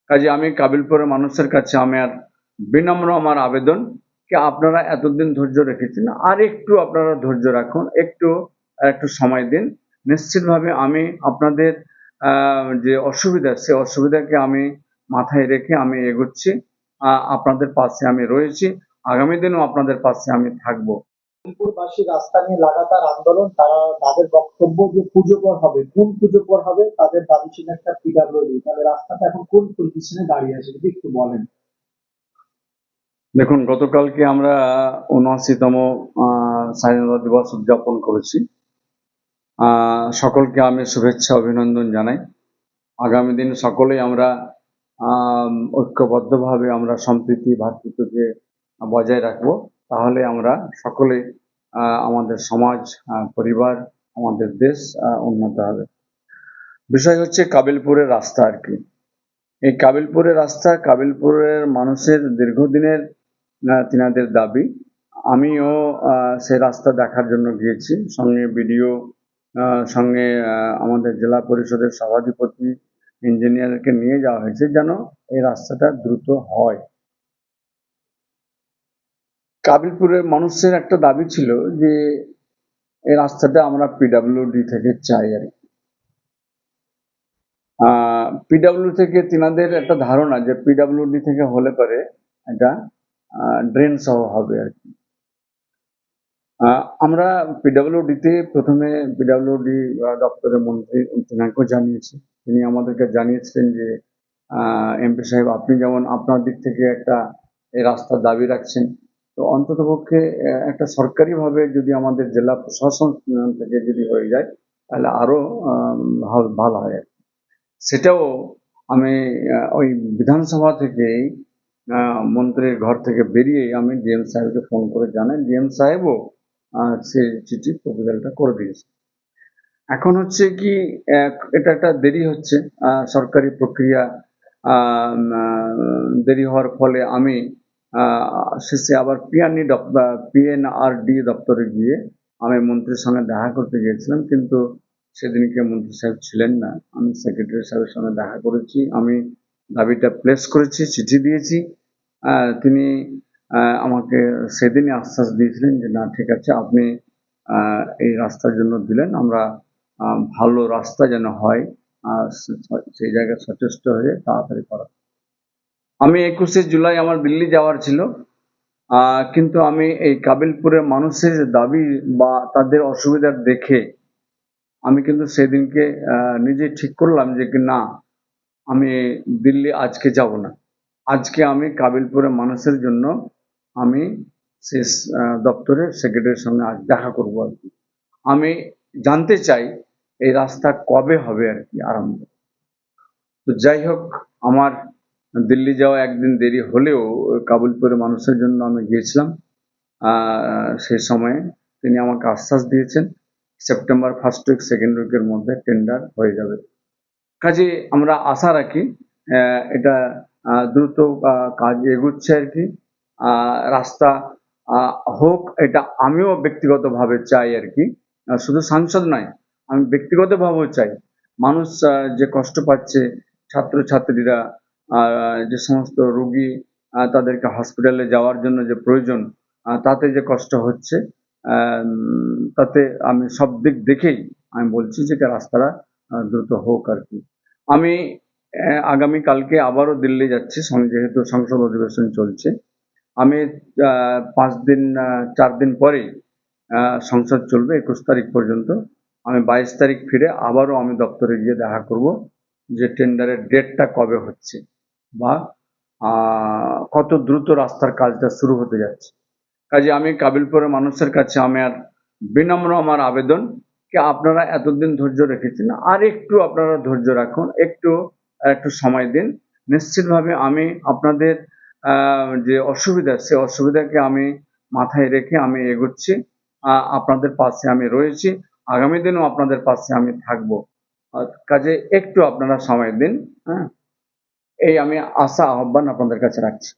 কাজে আমি কাবিলপুরের মানুষের কাছে আমার বিনম্র আমার আবেদন কি আপনারা এতদিন ধৈর্য রেখেছেন, আর একটু আপনারা ধৈর্য রাখুন, একটু সময় দিন। নিশ্চিতভাবে আমি আপনাদের যে অসুবিধা, সে অসুবিধাকে আমি মাথায় রেখে আমি এগোচ্ছি। আপনাদের পাশে আমি রয়েছি, আগামী দিনেও আপনাদের পাশে আমি থাকবো। কাশীপুরবাসী রাস্তা নিয়ে লাগাতার আন্দোলন, তাদের বক্তব্য যে পুজো পর হবে, কোন পুজো পর হবে তাদের দাবি ছিল একটা পিডাব্লিউডি। তাহলে রাস্তাটা এখন কোন পজিশনে দাঁড়িয়ে আছে যদি একটু বলেন। দেখুন, গতকালকে আমরা ৭৯তম স্বাধীনতা দিবস উদযাপন করেছি। সকলকে আমি শুভেচ্ছা অভিনন্দন জানাই। আগামী দিন সকলেই আমরা ঐক্যবদ্ধভাবে আমরা সম্প্রীতি ভ্রাতৃত্বকে বজায় রাখবো। তাহলে আমরা সকলে আমাদের সমাজ, পরিবার, আমাদের দেশ উন্নত হবে। বিষয় হচ্ছে কাবিলপুরের রাস্তা আর কি। এই কাবিলপুরের রাস্তা, কাবিলপুরের মানুষের দীর্ঘদিনের তিনাদের দাবি। আমিও সে রাস্তা দেখার জন্য গিয়েছি, সঙ্গে বিডিও, সঙ্গে আমাদের জেলা পরিষদের সভাধিপতি, ইঞ্জিনিয়ারকে নিয়ে যাওয়া হয়েছে যেন এই রাস্তাটা দ্রুত হয়। কাবিলপুরের মানুষের একটা দাবি ছিল যে এই রাস্তাটা আমরা পিডাব্লিউডি থেকে চাই আর কি। পিডাব্লিউ থেকে তিনাদের একটা ধারণা যে পিডাব্লিউডি থেকে হলে পরে এটা ড্রেন সহ হবে আর কি। আমরা পিডাব্লিউডিতে প্রথমে পিডাব্লিউডি দপ্তরের মন্ত্রী তিনাকেও জানিয়েছি। তিনি আমাদেরকে জানিয়েছিলেন যে এমপি সাহেব, আপনি যেমন আপনার দিক থেকে একটা এই রাস্তার দাবি রাখছেন, তো অন্ততপক্ষে একটা সরকারিভাবে যদি আমাদের জেলা প্রশাসন থেকে যদি হয়ে যায় তাহলে আরও ভালো হয় আর কি। সেটাও আমি ওই বিধানসভা থেকেই মন্ত্রীর ঘর থেকে বেরিয়েই আমি ডিএম সাহেবকে ফোন করে জানাই। ডিএম সাহেবও সে চিঠি প্রপোজালটা করে দিয়েছে। এখন হচ্ছে কি, এটা একটা দেরি হচ্ছে, সরকারি প্রক্রিয়া দেরি হওয়ার ফলে আমি শেষে আবার পিএনআরডি দপ্তরে গিয়ে আমি মন্ত্রীর সঙ্গে দেখা করতে গিয়েছিলাম, কিন্তু সেদিনকে মন্ত্রী সাহেব ছিলেন না। আমি সেক্রেটারি সাহেবের সঙ্গে দেখা করেছি, আমি দাবিটা প্লেস করেছি, চিঠি দিয়েছি। তিনি আমাকে সেদিনই আশ্বাস দিয়েছিলেন যে না, ঠিক আছে, আপনি এই রাস্তার জন্য দিলেন, আমরা ভালো রাস্তা যেন হয় সেই জায়গায় সচেষ্ট হয়ে তাড়াতাড়ি করা। আমি ২১শে জুলাই আমার দিল্লি যাওয়ার ছিল, কিন্তু আমি এই কাবিলপুরের মানুষের দাবি বা তাদের অসুবিধা দেখে আমি কিন্তু সেদিনকে নিজে ঠিক করলাম যে কি না, আমি দিল্লি আজকে যাব না। আজকে আমি কাবিলপুরের মানুষের জন্য আমি শেষ দপ্তরের সেক্রেটারির সঙ্গে আজ দেখা করবো আর কি। আমি জানতে চাই এই রাস্তা কবে হবে আর কি আরম্ভ। তো যাই হোক, আমার দিল্লি যাওয়া একদিন দেরি হলেও কাবিলপুরের মানুষের জন্য আমি গিয়েছিলাম। সেই সময়ে তিনি আমাকে আশ্বাস দিয়েছেন সেপ্টেম্বর ফার্স্ট উইক সেকেন্ড উইকের মধ্যে টেন্ডার হয়ে যাবে। কাজে আমরা আশা রাখি এটা দ্রুত কাজ এগুচ্ছে আর কি। রাস্তা হোক, এটা আমিও ব্যক্তিগতভাবে চাই আর কি। শুধু সাংসদ নয়, আমি ব্যক্তিগতভাবেও চাই। মানুষ যে কষ্ট পাচ্ছে, ছাত্রছাত্রীরা, যে সমস্ত রোগী, তাদেরকে হসপিটালে যাওয়ার জন্য যে প্রয়োজন, তাতে যে কষ্ট হচ্ছে, তাতে আমি সব দিক দেখেই আমি বলছি যে রাস্তাটা দ্রুত হোক আর কি। আমি আগামীকালকে আবারও দিল্লি যাচ্ছি, যেহেতু সংসদ অধিবেশন চলছে। আমি ৫ দিন ৪ দিন পরেই সংসদ চলবে ২১ তারিখ পর্যন্ত। আমি ২২ তারিখ ফিরে আবারও আমি দপ্তরে গিয়ে দেখা করব যে টেন্ডারের ডেটটা কবে হচ্ছে বা কত দ্রুত রাস্তার কাজটা শুরু হতে যাচ্ছে। কাজে আমি কাবিলপুরের মানুষের কাছে আমার বিনম্র আমার আবেদন কি আপনারা এতদিন ধৈর্য রেখেছেন, আর একটু আপনারা ধৈর্য রাখুন, একটু সময় দিন। নিশ্চিতভাবে আমি আপনাদের যে অসুবিধা, সে অসুবিধাকে আমি মাথায় রেখে আমি এগোচ্ছি। আপনাদের পাশে আমি রয়েছি, আগামী দিনেও আপনাদের পাশে আমি থাকবো। কাজে একটু আপনারা সময় দিন। হ্যাঁ, এই আমি আশা আহ্বান আপনাদের কাছে রাখছি।